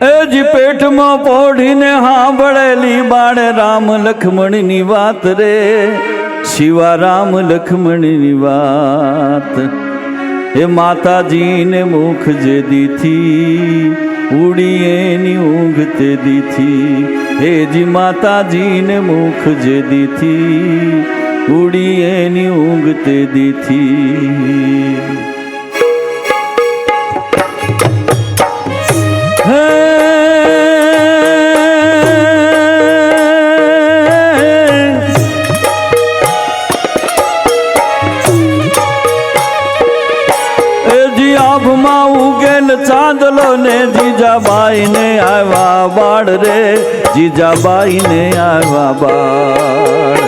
એજ પેટમાં પોઢીને સાંભળેલી બાળે રામ લખમણની વાત રે, શિવા રામ લખમણની વાત. એ માતાજીને મુખ જે દીથી ઉડી એની ઊંઘ તે દીથી. હેજી માતાજીને મુખ જે દીથી ઉડી એની ઊંઘ તે દીથી. આભમાં ઉગેલ ચાંદલો ને જીજાબાઈ ને આવ્યા બાળ રે, જીજાબાઈ ને આવ્યા બાળ.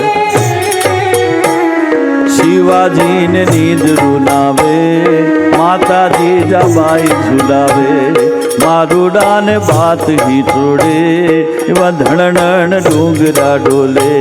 શિવાજી ને નીંદ રૂલાવે, માતા જીજાબાઈ ઝુલાવે. મારુડા ને બાત હી છોડે, એવા ધણણ ડુંગરા ડોલે.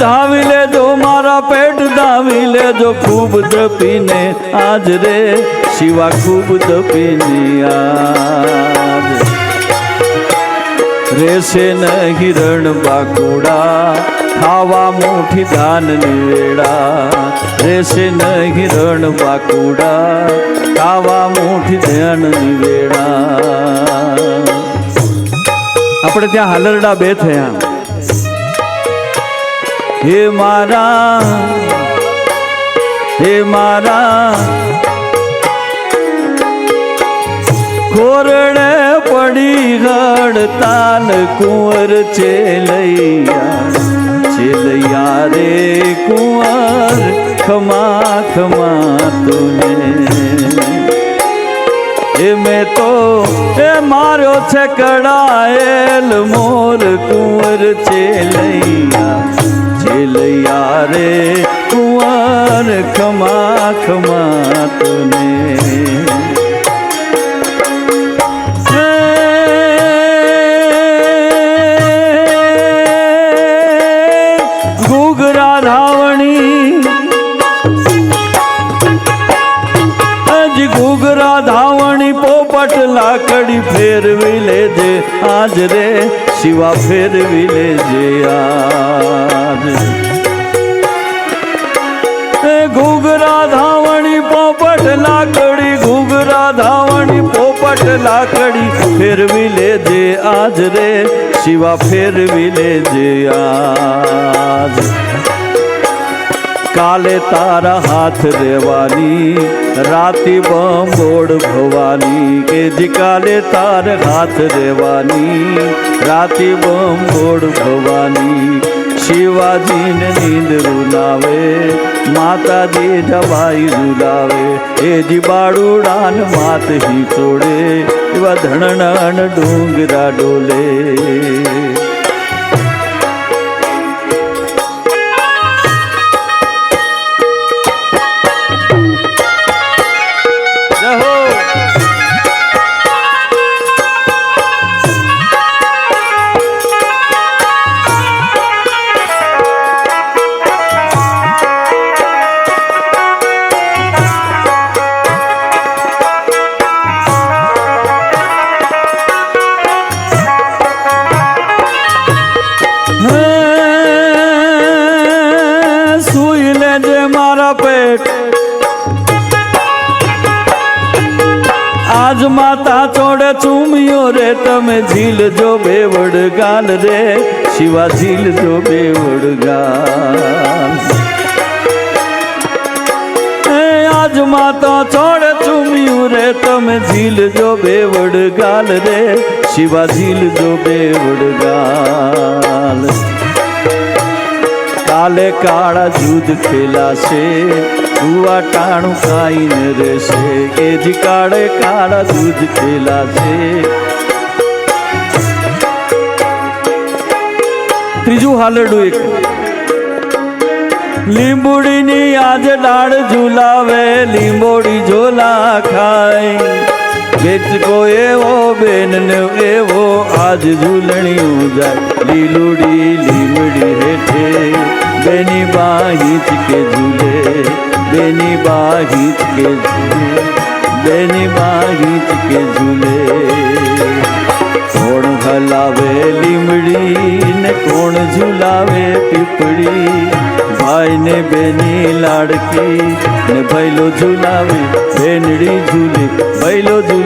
ધાવી લેજો મારા પેટ, ધાવી લેજો ખૂબ તપીને આજ રે, શિવા ખૂબ તપીને આજ. રેશે ન હિરણ બાકુડા, ખાવા મુઠી ધાનની વેળા. રેશે ન હિરણ બાકુડા, ખાવા મુઠી ધાનની વેળા. આપણે ત્યાં હાલરડા બે થયા. હે મારા, હે મારા કોરડે પડી હડતાલ કુંવર ચેલૈયા. ચેલૈયા રે કુંવર ખમા ખમા તુને. એ મેં તો એ માર્યો છે કડાયેલ મોર કુંવર ચેલૈયા. ચેલૈયા રે કુંવર ખમા ખમા તુને. ઘૂઘરા ધાવણી, હજી ઘૂઘરા ધાવણી પોપટ લાકડી ફેરવી લેજે આજ રે, શિવા ફેરવી લેજે આજ. ઘૂઘરા ધાવણી પોપટ લાકડી, ઘૂઘરા ધાવણી પોપટ લાકડી ફેરવી લેજે આજ રે, શિવા ફેરવી લેજે આજ. કાલે તારા હાથ રેવાની, રાતી બંબોડ ભવાની. કે જી કાલે તાર હાથ રેવાની, રાતી બંબોડ ભવાની. શિવાજીને નીંદ રૂલાવે, માતાજી જવાઈ રૂલાવે. એ જી બાળુડાન માત હી છોડે, એવા ધણણ ડુંગરા ડોલે. આજ માતા ચોડે ચૂમિયો રે, તમે ઝીલ જો બેવડ ગાલ રે, શિવા ઝીલ જો બેવડ ગાલ. માં તો છોડ ચૂમ્યું રે તમે ઝીલજો બેવડ ગાલ રે શિવા ઝીલજો બેવડ ગાલ કાલે કાળા જુદ ખેલાશે જુવા ટાણું ખાઈને રહેશે કે જી કાળે કાળા જુદ ખેલાશે ત્રીજું હાલરડું એક લીંબુડીની આજે ડાળ ઝુલાવે લીંબોડી ઝોલા ખાય વેચકો એવો બેન ને એવો આજ ઝૂલણિયું જાય લીલુડી લીમડી હેઠે બેની બાહીચ કે ઝૂલે બેની બાહીચ કે ઝૂલે બેની બાહીચ કે ઝૂલે કોણ હલાવે લીમડી ને કોણ ઝુલાવે પીપળી ભાઈ ને બેની લાડકી ને ભૈલો ઝુલાવે બેનડી ઝૂલે ભૈલો ઝૂલે